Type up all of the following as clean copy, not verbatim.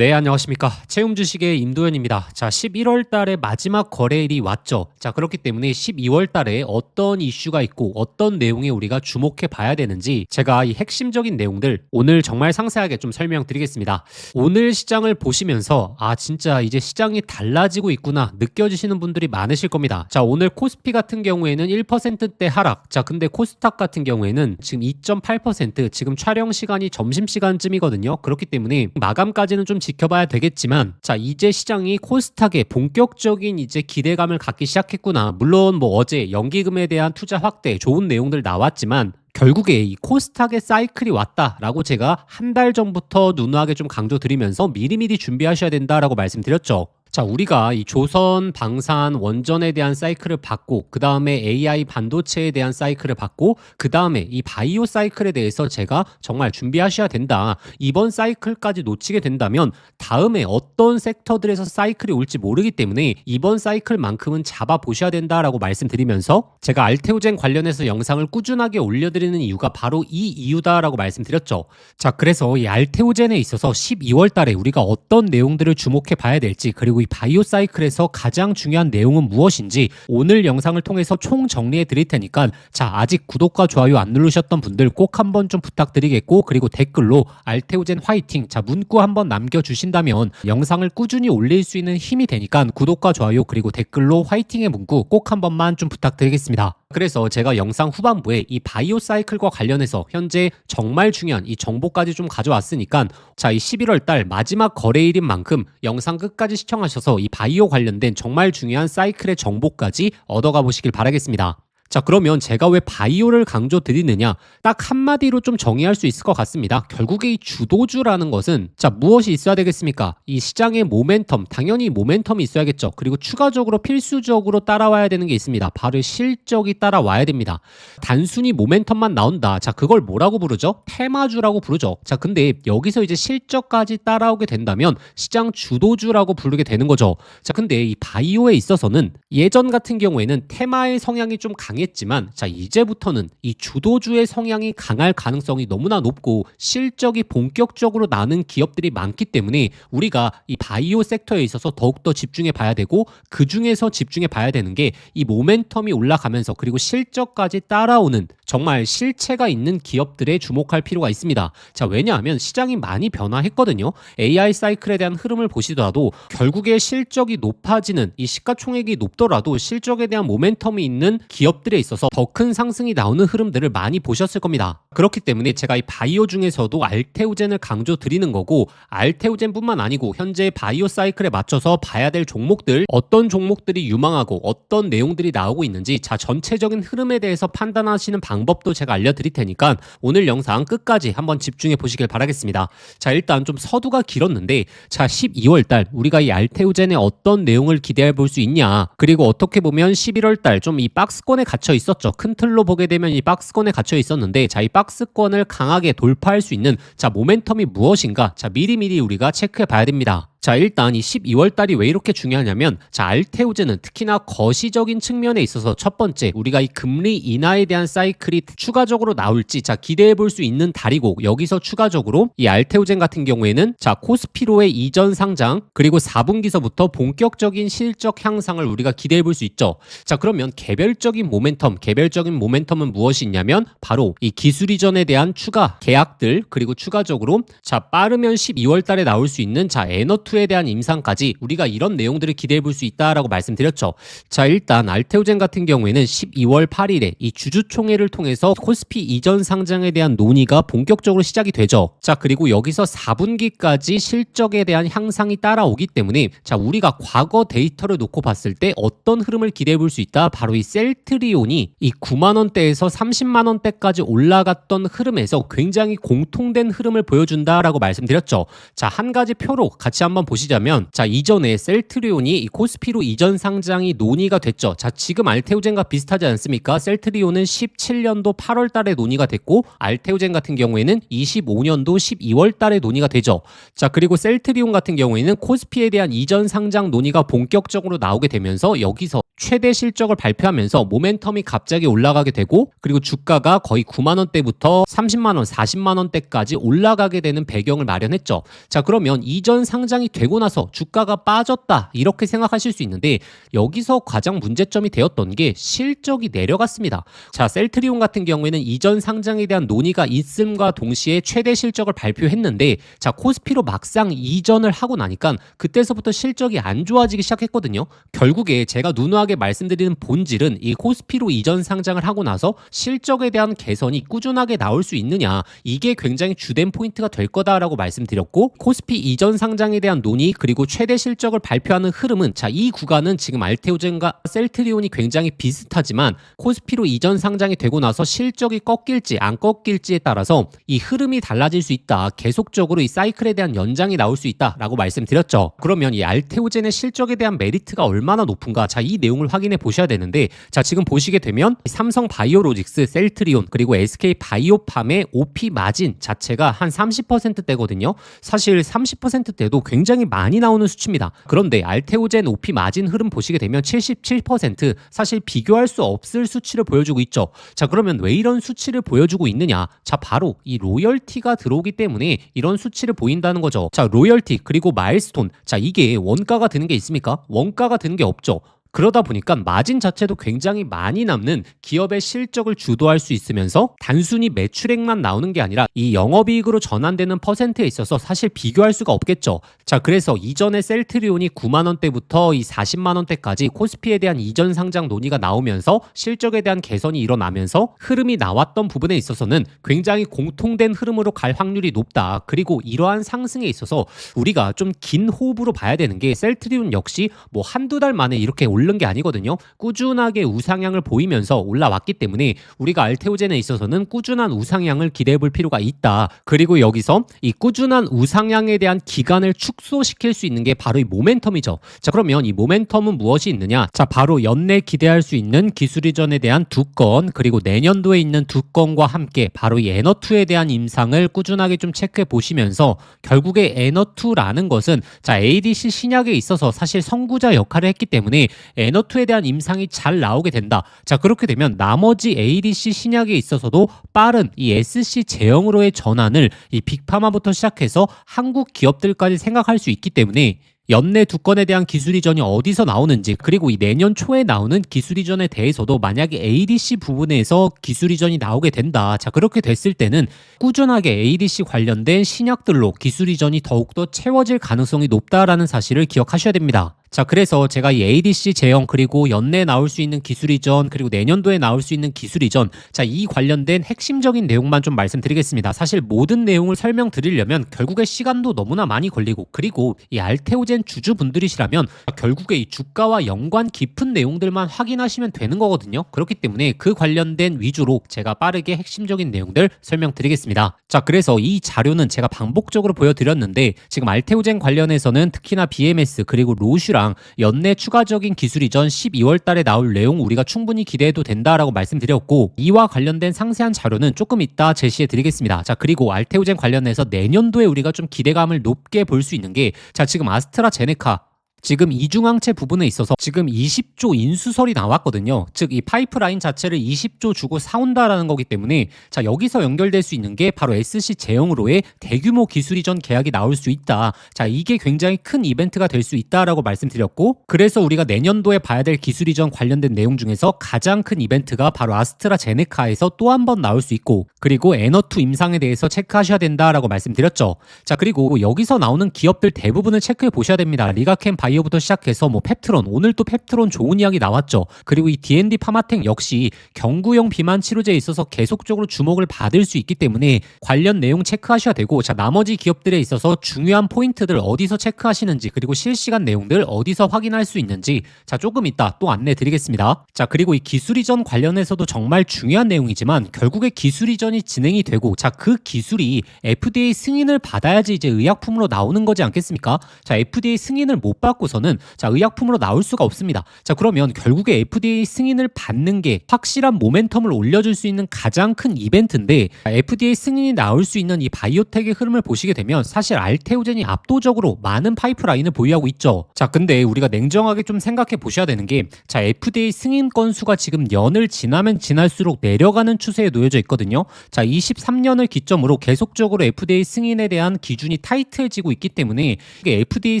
네, 안녕하십니까. 채움 주식의 임도현입니다. 자, 11월 달에 마지막 거래일이 왔죠. 자, 그렇기 때문에 12월 달에 어떤 이슈가 있고 어떤 내용에 우리가 주목해 봐야 되는지 제가 이 핵심적인 내용들 오늘 정말 상세하게 좀 설명드리겠습니다. 오늘 시장을 보시면서 진짜 이제 시장이 달라지고 있구나 느껴지시는 분들이 많으실 겁니다. 자, 오늘 코스피 같은 경우에는 1%대 하락. 자, 근데 코스닥 같은 경우에는 지금 2.8% 지금 촬영 시간이 점심시간쯤이거든요. 그렇기 때문에 마감까지는 좀 지켜봐야 되겠지만, 자, 이제 시장이 코스닥에 본격적인 이제 기대감을 갖기 시작했구나. 물론 뭐 어제 연기금에 대한 투자 확대 좋은 내용들 나왔지만 결국에 이 코스닥의 사이클이 왔다라고 제가 한 달 전부터 누누하게 좀 강조드리면서 미리미리 준비하셔야 된다라고 말씀드렸죠. 자, 우리가 이 조선, 방산, 원전에 대한 사이클을 받고, 그 다음에 AI 반도체에 대한 사이클을 받고, 그 다음에 이 바이오 사이클에 대해서 제가 정말 준비하셔야 된다. 이번 사이클까지 놓치게 된다면 다음에 어떤 섹터들에서 사이클이 올지 모르기 때문에 이번 사이클만큼은 잡아보셔야 된다라고 말씀드리면서 제가 알테오젠 관련해서 영상을 꾸준하게 올려드리는 이유가 바로 이 이유다라고 말씀드렸죠. 자, 그래서 이 알테오젠에 있어서 12월 달에 우리가 어떤 내용들을 주목해 봐야 될지, 그리고 이 바이오 사이클에서 가장 중요한 내용은 무엇인지 오늘 영상을 통해서 총 정리해 드릴 테니까, 자, 아직 구독과 좋아요 안 누르셨던 분들 꼭 한번 좀 부탁드리겠고, 그리고 댓글로 알테오젠 화이팅, 자, 문구 한번 남겨주신다면 영상을 꾸준히 올릴 수 있는 힘이 되니까 구독과 좋아요 그리고 댓글로 화이팅의 문구 꼭 한 번만 좀 부탁드리겠습니다. 그래서 제가 영상 후반부에 이 바이오 사이클과 관련해서 현재 정말 중요한 이 정보까지 좀 가져왔으니까, 자, 이 11월 달 마지막 거래일인 만큼 영상 끝까지 시청하셔서 이 바이오 관련된 정말 중요한 사이클의 정보까지 얻어가 보시길 바라겠습니다. 자, 그러면 제가 왜 바이오를 강조드리느냐, 딱 한마디로 좀 정의할 수 있을 것 같습니다. 결국에 이 주도주라는 것은, 자, 무엇이 있어야 되겠습니까? 이 시장의 모멘텀, 당연히 모멘텀이 있어야겠죠. 그리고 추가적으로 필수적으로 따라와야 되는 게 있습니다. 바로 실적이 따라와야 됩니다. 단순히 모멘텀만 나온다, 자, 그걸 뭐라고 부르죠? 테마주라고 부르죠. 자, 근데 여기서 이제 실적까지 따라오게 된다면 시장 주도주라고 부르게 되는 거죠. 자, 근데 이 바이오에 있어서는 예전 같은 경우에는 테마의 성향이 좀 했지만, 자, 이제부터는 이 주도주의 성향이 강할 가능성이 너무나 높고 실적이 본격적으로 나는 기업들이 많기 때문에 우리가 이 바이오 섹터에 있어서 더욱더 집중해 봐야 되고, 그 중에서 집중해 봐야 되는 게 이 모멘텀이 올라가면서 그리고 실적까지 따라오는 정말 실체가 있는 기업들에 주목할 필요가 있습니다. 자, 왜냐하면 시장이 많이 변화했거든요. AI 사이클에 대한 흐름을 보시더라도 결국에 실적이 높아지는, 이 시가총액이 높더라도 실적에 대한 모멘텀이 있는 기업들에 있어서 더 큰 상승이 나오는 흐름들을 많이 보셨을 겁니다. 그렇기 때문에 제가 이 바이오 중에서도 알테오젠을 강조드리는 거고, 알테오젠뿐만 아니고 현재 바이오 사이클에 맞춰서 봐야 될 종목들, 어떤 종목들이 유망하고 어떤 내용들이 나오고 있는지, 자, 전체적인 흐름에 대해서 판단하시는 방법도 제가 알려드릴 테니까 오늘 영상 끝까지 한번 집중해 보시길 바라겠습니다. 자, 일단 좀 서두가 길었는데, 자, 12월 달 우리가 이 알테오젠에 어떤 내용을 기대해 볼 수 있냐, 그리고 어떻게 보면 11월 달 좀 이 박스권에 갇혀 있었죠. 큰 틀로 보게 되면 이 박스권에 갇혀 있었는데, 자, 이 박스권을 강하게 돌파할 수 있는, 자, 모멘텀이 무엇인가, 자, 미리미리 우리가 체크해 봐야 됩니다. 자, 일단 이 12월 달이 왜 이렇게 중요하냐면, 자, 알테오젠은 특히나 거시적인 측면에 있어서 첫 번째, 우리가 이 금리 인하에 대한 사이클이 추가적으로 나올지, 자, 기대해 볼 수 있는 달이고, 여기서 추가적으로 이 알테오젠 같은 경우에는, 자, 코스피로의 이전 상장, 그리고 4분기서부터 본격적인 실적 향상을 우리가 기대해 볼 수 있죠. 자, 그러면 개별적인 모멘텀은 무엇이 있냐면 바로 이 기술 이전에 대한 추가 계약들, 그리고 추가적으로, 자, 빠르면 12월 달에 나올 수 있는, 자, 에너투에 대한 임상까지 우리가 이런 내용들을 기대해 볼 수 있다라고 말씀드렸죠. 자, 일단 알테오젠 같은 경우에는 12월 8일에 이 주주총회를 통해서 코스피 이전 상장에 대한 논의가 본격적으로 시작이 되죠. 자, 그리고 여기서 4분기까지 실적에 대한 향상이 따라오기 때문에, 자, 우리가 과거 데이터를 놓고 봤을 때 어떤 흐름을 기대해 볼 수 있다, 바로 이 셀트리온이 이 9만원대에서 30만원대까지 올라갔던 흐름에서 굉장히 공통된 흐름을 보여준다라고 말씀드렸죠. 자, 한 가지 표로 같이 한번 한번 보시자면 자, 이전에 셀트리온이 이 코스피로 이전 상장이 논의가 됐죠. 자, 지금 알테오젠과 비슷하지 않습니까? 셀트리온은 17년도 8월 달에 논의가 됐고 알테오젠 같은 경우에는 25년도 12월 달에 논의가 되죠. 자, 그리고 셀트리온 같은 경우에는 코스피에 대한 이전 상장 논의가 본격적으로 나오게 되면서 여기서 최대 실적을 발표하면서 모멘텀이 갑자기 올라가게 되고 그리고 주가가 거의 9만 원대부터 30만 원, 40만 원대까지 올라가게 되는 배경을 마련했죠. 자, 그러면 이전 상장이 되고 나서 주가가 빠졌다 이렇게 생각하실 수 있는데 여기서 가장 문제점이 되었던 게 실적이 내려갔습니다. 자, 셀트리온 같은 경우에는 이전 상장에 대한 논의가 있음과 동시에 최대 실적을 발표했는데 자, 코스피로 막상 이전을 하고 나니까 그때서부터 실적이 안 좋아지기 시작했거든요. 결국에 제가 누누하게 말씀드리는 본질은 이 코스피로 이전 상장을 하고 나서 실적에 대한 개선이 꾸준하게 나올 수 있느냐 이게 굉장히 주된 포인트가 될 거다라고 말씀드렸고 코스피 이전 상장에 대한 논의 그리고 최대 실적을 발표하는 흐름은 자, 이 구간은 지금 알테오젠과 셀트리온이 굉장히 비슷하지만 코스피로 이전 상장이 되고 나서 실적이 꺾일지 안 꺾일지에 따라서 이 흐름이 달라질 수 있다. 계속적으로 이 사이클에 대한 연장이 나올 수 있다라고 말씀드렸죠. 그러면 이 알테오젠의 실적에 대한 메리트가 얼마나 높은가 자, 이 내용을 확인해 보셔야 되는데 자, 지금 보시게 되면 삼성 바이오로직스, 셀트리온 그리고 SK 바이오팜의 OP 마진 자체가 한 30%대거든요. 사실 30%대도 굉장히 많이 나오는 수치입니다. 그런데 알테오젠 OP 마진 흐름 보시게 되면 77% 사실 비교할 수 없을 수치를 보여주고 있죠. 자, 그러면 왜 이런 수치를 보여주고 있느냐? 자, 바로 이 로열티가 들어오기 때문에 이런 수치를 보인다는 거죠. 자, 로열티 그리고 마일스톤 자, 이게 원가가 드는 게 있습니까? 원가가 드는 게 없죠. 그러다 보니까 마진 자체도 굉장히 많이 남는 기업의 실적을 주도할 수 있으면서 단순히 매출액만 나오는 게 아니라 이 영업이익으로 전환되는 퍼센트에 있어서 사실 비교할 수가 없겠죠. 자, 그래서 이전에 셀트리온이 9만 원대부터 이 40만 원대까지 코스피에 대한 이전 상장 논의가 나오면서 실적에 대한 개선이 일어나면서 흐름이 나왔던 부분에 있어서는 굉장히 공통된 흐름으로 갈 확률이 높다. 그리고 이러한 상승에 있어서 우리가 좀 긴 호흡으로 봐야 되는 게 셀트리온 역시 뭐 한두 달 만에 이렇게 오른 게 아니거든요. 꾸준하게 우상향을 보이면서 올라왔기 때문에 우리가 알테오젠에 있어서는 꾸준한 우상향을 기대해 볼 필요가 있다. 그리고 여기서 이 꾸준한 우상향에 대한 기간을 축소시킬 수 있는 게 바로 이 모멘텀이죠. 자, 그러면 이 모멘텀은 무엇이 있느냐? 자, 바로 연내 기대할 수 있는 기술 이전에 대한 두 건 그리고 내년도에 있는 두 건과 함께 바로 이 에너2에 대한 임상을 꾸준하게 좀 체크해 보시면서 결국에 에너2라는 것은 자, ADC 신약에 있어서 사실 선구자 역할을 했기 때문에 에너2에 대한 임상이 잘 나오게 된다. 자, 그렇게 되면 나머지 ADC 신약에 있어서도 빠른 이 SC 제형으로의 전환을 이 빅파마부터 시작해서 한국 기업들까지 생각할 수 있기 때문에 연내 두 건에 대한 기술 이전이 어디서 나오는지 그리고 이 내년 초에 나오는 기술 이전에 대해서도 만약에 ADC 부분에서 기술 이전이 나오게 된다. 자, 그렇게 됐을 때는 꾸준하게 ADC 관련된 신약들로 기술 이전이 더욱더 채워질 가능성이 높다라는 사실을 기억하셔야 됩니다. 자, 그래서 제가 이 ADC 제형 그리고 연내에 나올 수 있는 기술 이전 그리고 내년도에 나올 수 있는 기술 이전 자, 이 관련된 핵심적인 내용만 좀 말씀드리겠습니다. 사실 모든 내용을 설명드리려면 결국에 시간도 너무나 많이 걸리고 그리고 이 알테오젠 주주분들이시라면 결국에 이 주가와 연관 깊은 내용들만 확인하시면 되는 거거든요. 그렇기 때문에 그 관련된 위주로 제가 빠르게 핵심적인 내용들 설명드리겠습니다. 자, 그래서 이 자료는 제가 반복적으로 보여드렸는데 지금 알테오젠 관련해서는 특히나 BMS 그리고 로슈랑 연내 추가적인 기술 이전 12월 달에 나올 내용 우리가 충분히 기대해도 된다라고 말씀드렸고 이와 관련된 상세한 자료는 조금 이따 제시해 드리겠습니다. 자, 그리고 알테오젠 관련해서 내년도에 우리가 좀 기대감을 높게 볼 수 있는 게 자, 지금 아스트라제네카 지금 이중항체 부분에 있어서 지금 20조 인수설이 나왔거든요. 즉 이 파이프라인 자체를 20조 주고 사온다라는 거기 때문에 자, 여기서 연결될 수 있는 게 바로 SC 제형으로의 대규모 기술 이전 계약이 나올 수 있다. 자, 이게 굉장히 큰 이벤트가 될 수 있다라고 말씀드렸고 그래서 우리가 내년도에 봐야 될 기술 이전 관련된 내용 중에서 가장 큰 이벤트가 바로 아스트라제네카에서 또 한 번 나올 수 있고 그리고 에너2 임상에 대해서 체크하셔야 된다라고 말씀드렸죠. 자, 그리고 여기서 나오는 기업들 대부분을 체크해 보셔야 됩니다. 리가캠 바이오부터 시작해서 뭐 펩트론, 오늘 또 펩트론 좋은 이야기 나왔죠. 그리고 이 D&D 파마텍 역시 경구용 비만 치료제에 있어서 계속적으로 주목을 받을 수 있기 때문에 관련 내용 체크하셔야 되고, 자, 나머지 기업들에 있어서 중요한 포인트들 어디서 체크하시는지, 그리고 실시간 내용들 어디서 확인할 수 있는지, 자, 조금 이따 또 안내 드리겠습니다. 자, 그리고 이 기술 이전 관련해서도 정말 중요한 내용이지만 결국에 기술 이전이 진행이 되고, 자, 그 기술이 FDA 승인을 받아야지 이제 의약품으로 나오는 거지 않겠습니까? 자, FDA 승인을 못 받고서는 자, 의약품으로 나올 수가 없습니다. 자, 그러면 결국에 FDA 승인을 받는 게 확실한 모멘텀을 올려줄 수 있는 가장 큰 이벤트인데, FDA 승인이 나올 수 있는 이 바이오텍의 흐름을 보시게 되면 사실 알테오젠이 압도적으로 많은 파이프라인을 보유하고 있죠. 자, 근데 우리가 냉정하게 좀 생각해 보셔야 되는 게, 자, FDA 승인 건수가 지금 년을 지나면 지날수록 내려가는 추세에 놓여져 있거든요. 자, 23년을 기점으로 계속적으로 FDA 승인에 대한 기준이 타이트해지고 있기 때문에 이게 FDA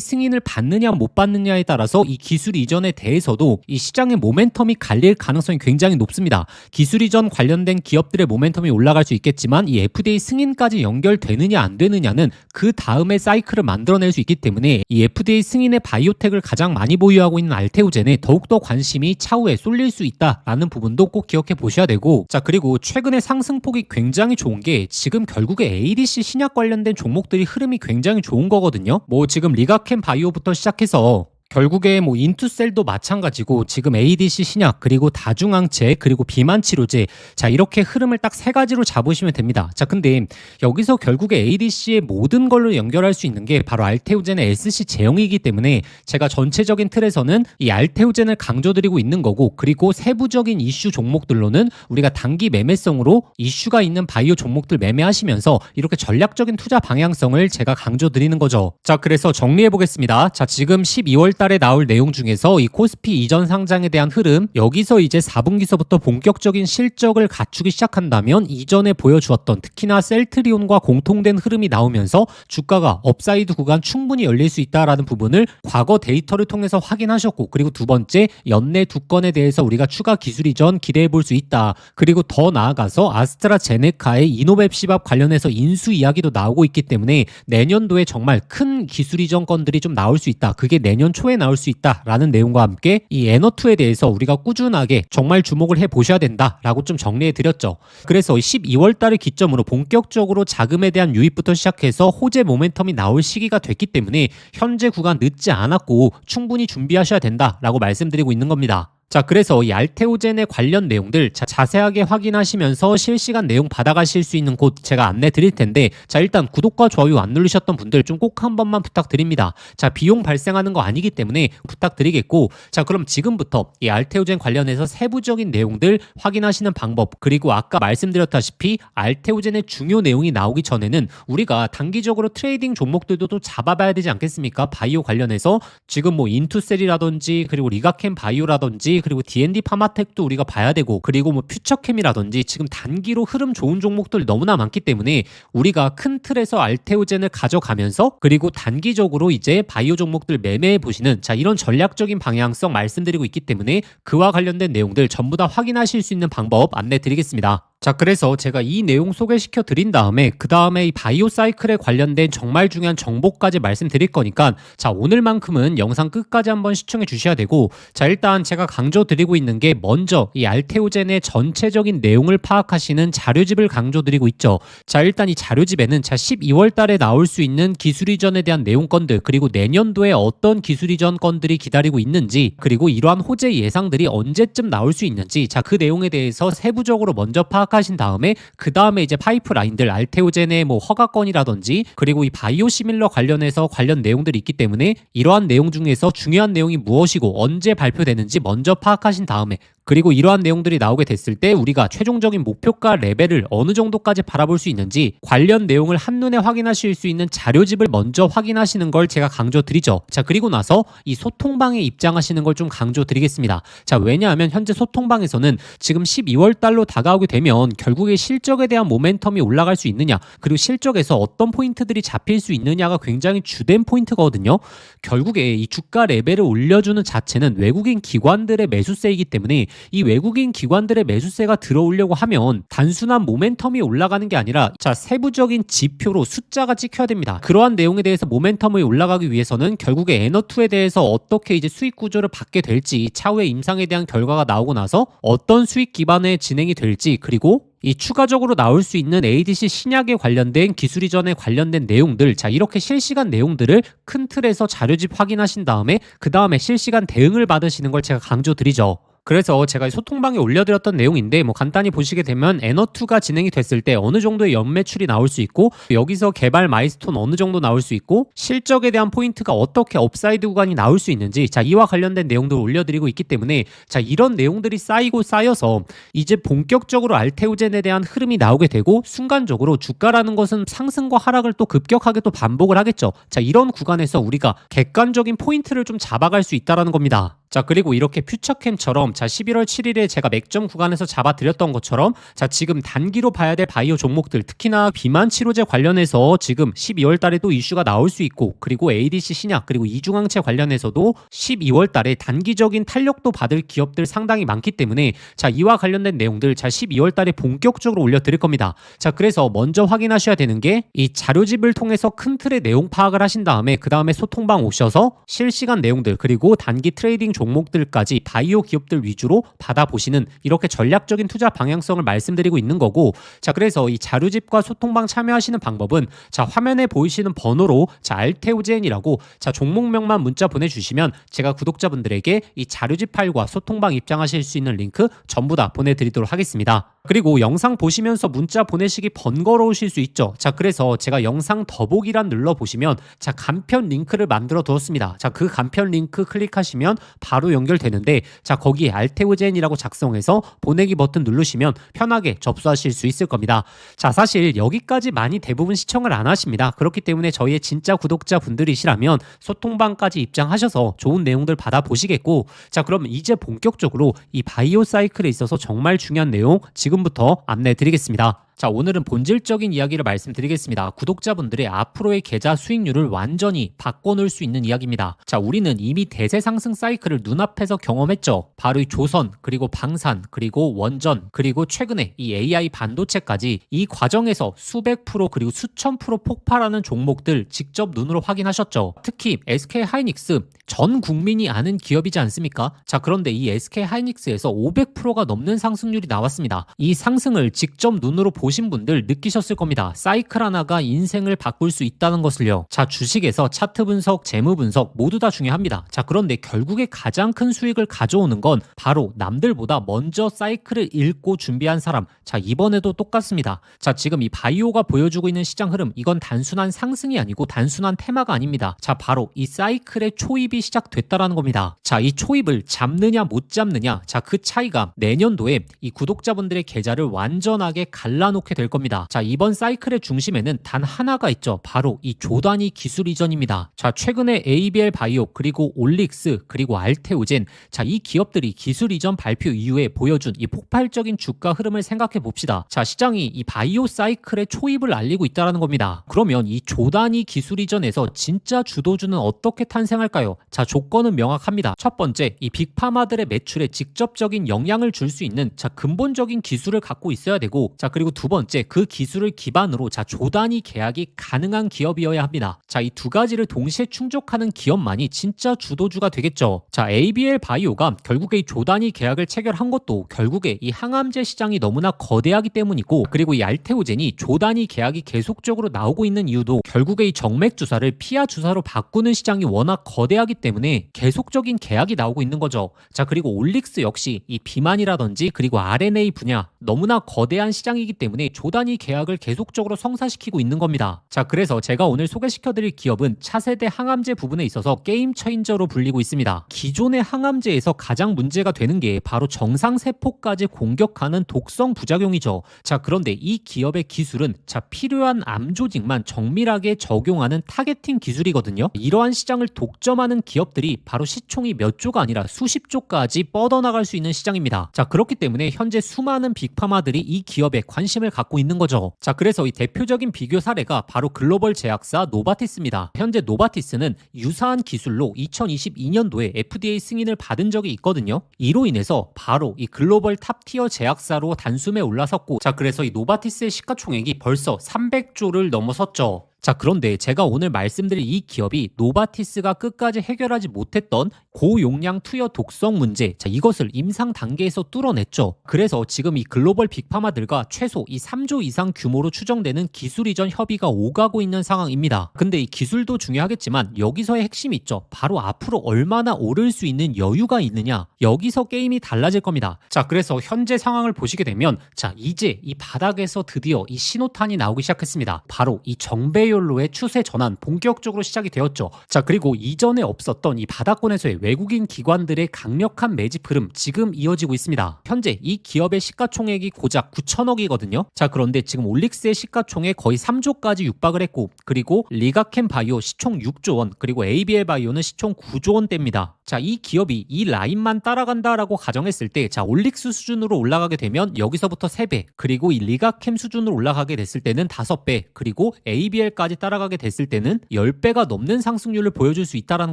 승인을 받느냐 못 받느냐에 따라서 이 기술 이전에 대해서도 이 시장의 모멘텀이 갈릴 가능성이 굉장히 높습니다. 기술 이전 관련된 기업들의 모멘텀이 올라갈 수 있겠지만 이 FDA 승인까지 연결되느냐 안 되느냐는 그 다음에 사이클을 만들어낼 수 있기 때문에 이 FDA 승인의 바이오텍을 가장 많이 보유하고 있는 알테오젠에 더욱더 관심이 차후에 쏠릴 수 있다라는 부분도 꼭 기억해 보셔야 되고, 자, 그리고 최근에 상승폭이 굉장히 좋은 게 지금 결국에 ADC 신약 관련된 종목들이 흐름이 굉장히 좋은 거거든요. 뭐 지금 리가켄 바이오부터 시작해서 결국에 뭐 인투셀도 마찬가지고 지금 ADC 신약, 그리고 다중항체, 그리고 비만 치료제, 자, 이렇게 흐름을 딱 세 가지로 잡으시면 됩니다. 자, 근데 여기서 결국에 ADC의 모든 걸로 연결할 수 있는 게 바로 알테오젠의 SC 제형이기 때문에 제가 전체적인 틀에서는 이 알테오젠을 강조드리고 있는 거고, 그리고 세부적인 이슈 종목들로는 우리가 단기 매매성으로 이슈가 있는 바이오 종목들 매매하시면서 이렇게 전략적인 투자 방향성을 제가 강조드리는 거죠. 자, 그래서 정리해 보겠습니다. 자, 지금 12월 달에 나올 내용 중에서 이 코스피 이전 상장에 대한 흐름, 여기서 이제 4분기서부터 본격적인 실적을 갖추기 시작한다면 이전에 보여주었던 특히나 셀트리온과 공통된 흐름이 나오면서 주가가 업사이드 구간 충분히 열릴 수 있다라는 부분을 과거 데이터를 통해서 확인하셨고, 그리고 두 번째, 연내 두 건에 대해서 우리가 추가 기술 이전 기대해 볼 수 있다. 그리고 더 나아가서 아스트라제네카의 이노맵시밥 관련해서 인수 이야기도 나오고 있기 때문에 내년도에 정말 큰 기술 이전 건들이 좀 나올 수 있다. 그게 내년 초에 나올 수 있다라는 내용과 함께 이 에너투에 대해서 우리가 꾸준하게 정말 주목을 해보셔야 된다라고 좀 정리해드렸죠. 그래서 12월 달을 기점으로 본격적으로 자금에 대한 유입부터 시작해서 호재 모멘텀이 나올 시기가 됐기 때문에 현재 구간 늦지 않았고 충분히 준비하셔야 된다라고 말씀드리고 있는 겁니다. 자, 그래서 이 알테오젠의 관련 내용들 자세하게 확인하시면서 실시간 내용 받아가실 수 있는 곳 제가 안내 드릴 텐데, 자, 일단 구독과 좋아요 안 누르셨던 분들 좀 꼭 한 번만 부탁드립니다. 자, 비용 발생하는 거 아니기 때문에 부탁드리겠고, 자, 그럼 지금부터 이 알테오젠 관련해서 세부적인 내용들 확인하시는 방법, 그리고 아까 말씀드렸다시피 알테오젠의 중요 내용이 나오기 전에는 우리가 단기적으로 트레이딩 종목들도 또 잡아봐야 되지 않겠습니까? 바이오 관련해서 지금 뭐 인투셀이라든지, 그리고 리가켄 바이오라든지, 그리고 D&D 파마텍도 우리가 봐야 되고, 그리고 뭐 퓨처캠이라든지 지금 단기로 흐름 좋은 종목들 너무나 많기 때문에 우리가 큰 틀에서 알테오젠을 가져가면서 그리고 단기적으로 이제 바이오 종목들 매매해 보시는, 자, 이런 전략적인 방향성 말씀드리고 있기 때문에 그와 관련된 내용들 전부 다 확인하실 수 있는 방법 안내 드리겠습니다. 자, 그래서 제가 이 내용 소개시켜 드린 다음에 그 다음에 이 바이오 사이클에 관련된 정말 중요한 정보까지 말씀드릴 거니까, 자, 오늘만큼은 영상 끝까지 한번 시청해 주셔야 되고, 자, 일단 제가 강조드리고 있는 게 먼저 이 알테오젠의 전체적인 내용을 파악하시는 자료집을 강조드리고 있죠. 자, 일단 이 자료집에는 자, 12월 달에 나올 수 있는 기술 이전에 대한 내용 건들, 그리고 내년도에 어떤 기술 이전 건들이 기다리고 있는지, 그리고 이러한 호재 예상들이 언제쯤 나올 수 있는지, 자, 그 내용에 대해서 세부적으로 먼저 파악하신 다음에 그 다음에 이제 파이프라인들, 알테오젠의 뭐 허가건이라든지, 그리고 이 바이오시밀러 관련해서 관련 내용들이 있기 때문에 이러한 내용 중에서 중요한 내용이 무엇이고 언제 발표되는지 먼저 파악하신 다음에, 그리고 이러한 내용들이 나오게 됐을 때 우리가 최종적인 목표가 레벨을 어느 정도까지 바라볼 수 있는지 관련 내용을 한눈에 확인하실 수 있는 자료집을 먼저 확인하시는 걸 제가 강조드리죠. 자, 그리고 나서 이 소통방에 입장하시는 걸 좀 강조드리겠습니다. 자, 왜냐하면 현재 소통방에서는 지금 12월 달로 다가오게 되면 결국에 실적에 대한 모멘텀이 올라갈 수 있느냐, 그리고 실적에서 어떤 포인트들이 잡힐 수 있느냐가 굉장히 주된 포인트거든요. 결국에 이 주가 레벨을 올려주는 자체는 외국인 기관들의 매수세이기 때문에 이 외국인 기관들의 매수세가 들어오려고 하면 단순한 모멘텀이 올라가는 게 아니라 자, 세부적인 지표로 숫자가 찍혀야 됩니다. 그러한 내용에 대해서 모멘텀이 올라가기 위해서는 결국에 에너2에 대해서 어떻게 이제 수익 구조를 받게 될지, 차후의 임상에 대한 결과가 나오고 나서 어떤 수익 기반의 진행이 될지, 그리고 이 추가적으로 나올 수 있는 ADC 신약에 관련된 기술 이전에 관련된 내용들, 자, 이렇게 실시간 내용들을 큰 틀에서 자료집 확인하신 다음에 그 다음에 실시간 대응을 받으시는 걸 제가 강조드리죠. 그래서 제가 소통방에 올려드렸던 내용인데 뭐 간단히 보시게 되면 에너2가 진행이 됐을 때 어느 정도의 연매출이 나올 수 있고, 여기서 개발 마일스톤 어느 정도 나올 수 있고, 실적에 대한 포인트가 어떻게 업사이드 구간이 나올 수 있는지, 자, 이와 관련된 내용들을 올려드리고 있기 때문에 자, 이런 내용들이 쌓이고 쌓여서 이제 본격적으로 알테오젠에 대한 흐름이 나오게 되고, 순간적으로 주가라는 것은 상승과 하락을 또 급격하게 또 반복을 하겠죠. 자, 이런 구간에서 우리가 객관적인 포인트를 좀 잡아갈 수 있다는 겁니다. 자, 그리고 이렇게 퓨처캠처럼 자, 11월 7일에 제가 맥점 구간에서 잡아드렸던 것처럼 자, 지금 단기로 봐야 될 바이오 종목들, 특히나 비만 치료제 관련해서 지금 12월 달에 또 이슈가 나올 수 있고, 그리고 ADC 신약, 그리고 이중항체 관련해서도 12월 달에 단기적인 탄력도 받을 기업들 상당히 많기 때문에 자, 이와 관련된 내용들 자, 12월 달에 본격적으로 올려드릴 겁니다. 자, 그래서 먼저 확인하셔야 되는 게 이 자료집을 통해서 큰 틀의 내용 파악을 하신 다음에 그 다음에 소통방 오셔서 실시간 내용들, 그리고 단기 트레이딩 종목들까지 바이오 기업들 위주로 받아보시는 이렇게 전략적인 투자 방향성을 말씀드리고 있는 거고, 자, 그래서 이 자료집과 소통방 참여하시는 방법은 자, 화면에 보이시는 번호로 자, 알테오젠이라고 자, 종목명만 문자 보내주시면 제가 구독자분들에게 이 자료집 파일과 소통방 입장하실 수 있는 링크 전부 다 보내드리도록 하겠습니다. 그리고 영상 보시면서 문자 보내시기 번거로우실 수 있죠. 자, 그래서 제가 영상 더보기란 눌러보시면 자, 간편 링크를 만들어 두었습니다. 자, 그 간편 링크 클릭하시면 바로 연결되는데 자, 거기에 알테오젠이라고 작성해서 보내기 버튼 누르시면 편하게 접수하실 수 있을 겁니다. 자, 사실 여기까지 많이 대부분 시청을 안 하십니다. 그렇기 때문에 저희의 진짜 구독자분들이시라면 소통방까지 입장하셔서 좋은 내용들 받아보시겠고, 자, 그럼 이제 본격적으로 이 바이오 사이클에 있어서 정말 중요한 내용 지금부터 안내해 드리겠습니다. 자, 오늘은 본질적인 이야기를 말씀드리겠습니다. 구독자분들의 앞으로의 계좌 수익률을 완전히 바꿔놓을 수 있는 이야기입니다. 자, 우리는 이미 대세 상승 사이클을 눈앞에서 경험했죠. 바로 이 조선, 그리고 방산, 그리고 원전, 그리고 최근에 이 AI 반도체까지 이 과정에서 수백 프로 그리고 수천 프로 폭발하는 종목들 직접 눈으로 확인하셨죠. 특히 SK 하이닉스, 전 국민이 아는 기업이지 않습니까? 자, 그런데 이 SK 하이닉스에서 500%가 넘는 상승률이 나왔습니다. 이 상승을 직접 눈으로 보신 분들 느끼셨을 겁니다. 사이클 하나가 인생을 바꿀 수 있다는 것을요. 자, 주식에서 차트 분석, 재무 분석 모두 다 중요합니다. 자, 그런데 결국에 가장 큰 수익을 가져오는 건 바로 남들보다 먼저 사이클을 읽고 준비한 사람. 자, 이번에도 똑같습니다. 자, 지금 이 바이오가 보여주고 있는 시장 흐름, 이건 단순한 상승이 아니고 단순한 테마가 아닙니다. 자, 바로 이 사이클의 초입이 시작됐다라는 겁니다. 자, 이 초입을 잡느냐 못 잡느냐, 자, 그 차이가 내년도에 이 구독자분들의 계좌를 완전하게 갈라놓게 될 겁니다. 자, 이번 사이클의 중심에는 단 하나가 있죠. 바로 이 조단위 기술 이전입니다. 자, 최근에 ABL 바이오, 그리고 올릭스, 그리고 알테오젠, 자, 이 기업들이 기술 이전 발표 이후에 보여준 이 폭발적인 주가 흐름을 생각해 봅시다. 자, 시장이 이 바이오 사이클의 초입을 알리고 있다는 겁니다. 그러면 이 조단위 기술 이전에서 진짜 주도주는 어떻게 탄생할까요? 자, 조건은 명확합니다. 첫 번째, 이 빅파마들의 매출에 직접적인 영향을 줄 수 있는 자, 근본적인 기술을 갖고 있어야 되고, 자, 그리고 두 번째, 그 기술을 기반으로 자, 조단위 계약이 가능한 기업이어야 합니다. 자, 이 두 가지를 동시에 충족하는 기업만이 진짜 주도주가 되겠죠. 자, ABL 바이오가 결국에 이 조단위 계약을 체결한 것도 결국에 이 항암제 시장이 너무나 거대하기 때문이고, 그리고 이 알테오젠이 조단위 계약이 계속적으로 나오고 있는 이유도 결국에 이 정맥 주사를 피하 주사로 바꾸는 시장이 워낙 거대하기 때문에 계속적인 계약이 나오고 있는 거죠. 자, 그리고 올릭스 역시 이 비만이라든지 그리고 RNA 분야 너무나 거대한 시장이기 때문에 조단위 계약을 계속적으로 성사시키고 있는 겁니다. 자, 그래서 제가 오늘 소개시켜드릴 기업은 차세대 항암제 부분에 있어서 게임 체인저로 불리고 있습니다. 기존의 항암제에서 가장 문제가 되는 게 바로 정상세포까지 공격하는 독성 부작용이죠. 자, 그런데 이 기업의 기술은 자, 필요한 암 조직만 정밀하게 적용하는 타겟팅 기술이거든요. 이러한 시장을 독점하는 기업들이 바로 시총이 몇 조가 아니라 수십 조까지 뻗어나갈 수 있는 시장입니다. 자, 그렇기 때문에 현재 수많은 빅파마들이 이 기업에 관심을 관심을 갖고 있는 거죠. 자, 그래서 이 대표적인 비교 사례가 바로 글로벌 제약사 노바티스입니다. 현재 노바티스는 유사한 기술로 2022년도에 FDA 승인을 받은 적이 있거든요. 이로 인해서 바로 이 글로벌 탑티어 제약사로 단숨에 올라섰고, 자, 그래서 이 노바티스의 시가총액이 벌써 300조를 넘어섰죠. 자, 그런데 제가 오늘 말씀드릴 이 기업이 노바티스가 끝까지 해결하지 못했던 고용량 투여 독성 문제, 자, 이것을 임상 단계에서 뚫어냈죠. 그래서 지금 이 글로벌 빅파마들과 최소 이 3조 이상 규모로 추정되는 기술 이전 협의가 오가고 있는 상황입니다. 근데 이 기술도 중요하겠지만 여기서의 핵심이 있죠. 바로 앞으로 얼마나 오를 수 있는 여유가 있느냐, 여기서 게임이 달라질 겁니다. 자, 그래서 현재 상황을 보시게 되면, 자, 이제 이 바닥에서 드디어 이 신호탄이 나오기 시작했습니다. 바로 이 정배열로의 추세 전환 본격적으로 시작이 되었죠. 자, 그리고 이전에 없었던 이 바닥권에서의 외국인 기관들의 강력한 매집 흐름 지금 이어지고 있습니다. 현재 이 기업의 시가총액이 고작 9천억이거든요. 자, 그런데 지금 올릭스의 시가총액 거의 3조까지 육박을 했고, 그리고 리가캠 바이오 시총 6조 원, 그리고 ABL 바이오는 시총 9조 원대입니다. 자, 이 기업이 이 라인만 따라간다라고 가정했을 때, 자, 올릭스 수준으로 올라가게 되면 여기서부터 3배, 그리고 이 리가캠 수준으로 올라가게 됐을 때는 5배, 그리고 ABL까지 따라가게 됐을 때는 10배가 넘는 상승률을 보여줄 수 있다는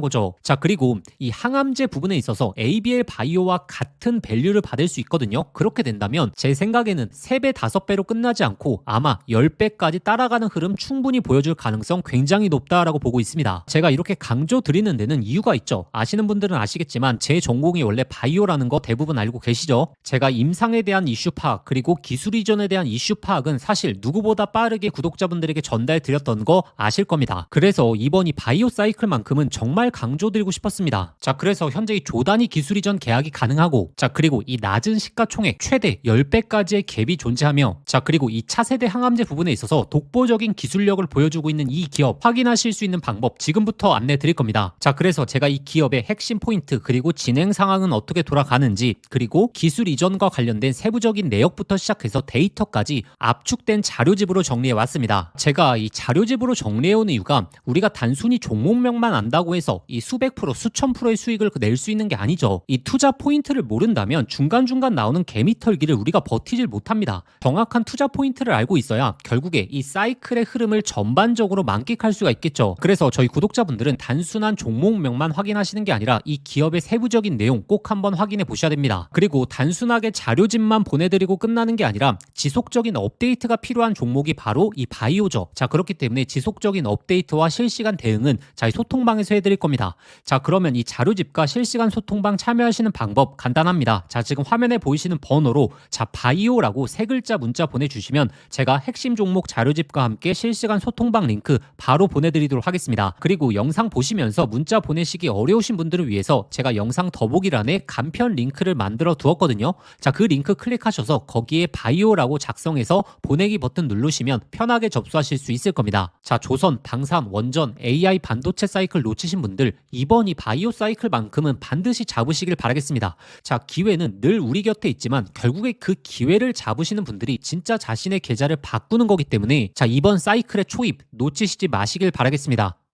거죠. 자, 그리고 이 항암제 부분에 있어서 ABL 바이오와 같은 밸류를 받을 수 있거든요. 그렇게 된다면 제 생각에는 3배, 5배로 끝나지 않고 아마 10배까지 따라가는 흐름 충분히 보여줄 가능성 굉장히 높다라고 보고 있습니다. 제가 이렇게 강조드리는 데는 이유가 있죠. 아시는 분들은 아시겠지만 제 전공이 원래 바이오라는 거 대부분 알고 계시죠? 제가 임상에 대한 이슈 파악, 그리고 기술 이전에 대한 이슈 파악은 사실 누구보다 빠르게 구독자분들에게 전달 드렸던 거 아실 겁니다. 그래서 이번 이 바이오 사이클만큼은 정말 강조드리고 싶었습니다. 자, 그래서 현재 이 조단위 기술 이전 계약이 가능하고, 자, 그리고 이 낮은 시가총액 최대 10배까지의 갭이 존재하며, 자, 그리고 이 차세대 항암제 부분에 있어서 독보적인 기술력을 보여주고 있는 이 기업 확인하실 수 있는 방법 지금부터 안내 드릴 겁니다. 자, 그래서 제가 이 기업의 핵심 포인트, 그리고 진행 상황은 어떻게 돌아가는지, 그리고 기술 이전과 관련된 세부적인 내역부터 시작해서 데이터까지 압축된 자료집으로 정리해 왔습니다. 제가 이 자료집으로 정리해온 이유가 우리가 단순히 종목명만 안다고 해서 이 수백 프로, 수천 프로의 수익을 낼 수 있는 게 아니죠. 이 투자 포인트를 모른다면 중간중간 나오는 개미털기를 우리가 버티질 못합니다. 정확한 투자 포인트를 알고 있어야 결국에 이 사이클의 흐름을 전반적으로 만끽할 수가 있겠죠. 그래서 저희 구독자분들은 단순한 종목명만 확인하시는 게 아니라 이 기업의 세부적인 내용 꼭 한번 확인해 보셔야 됩니다. 그리고 단순하게 자료집만 보내드리고 끝나는 게 아니라 지속적인 업데이트가 필요한 종목이 바로 이 바이오죠. 자, 그렇기 때문에 지속적인 업데이트와 실시간 대응은 저희 소통방에서 해드릴 겁니다. 자, 그러면 이 자료집과 실시간 소통방 참여하시는 방법 간단합니다. 자, 지금 화면에 보이시는 번호로 자, 바이오라고 3글자 문자 보내주시면 제가 핵심 종목 자료집과 함께 실시간 소통방 링크 바로 보내드리도록 하겠습니다. 그리고 영상 보시면서 문자 보내시기 어려우신 분들을 위해서 제가 영상 더보기란에 간편 링크를 만들어 두었거든요. 자, 그 링크 클릭하셔서 거기에 바이오라고 작성해서 보내기 버튼 누르시면 편하게 접수하실 수 있을 겁니다. 자, 조선, 방산, 원전, AI 반도체 사이클 놓치신 분들 이번 이 바이오 사이클만큼은 반드시 잡으시길 바라겠습니다. 자, 기회는 늘 우리 곁에 있지만 결국에 그 기회를 잡으시는 분들이 진짜 자신의 계좌를 바꾸는 거기 때문에 자, 이번 사이클의 초입 놓치시지 마시길 바라겠습니다.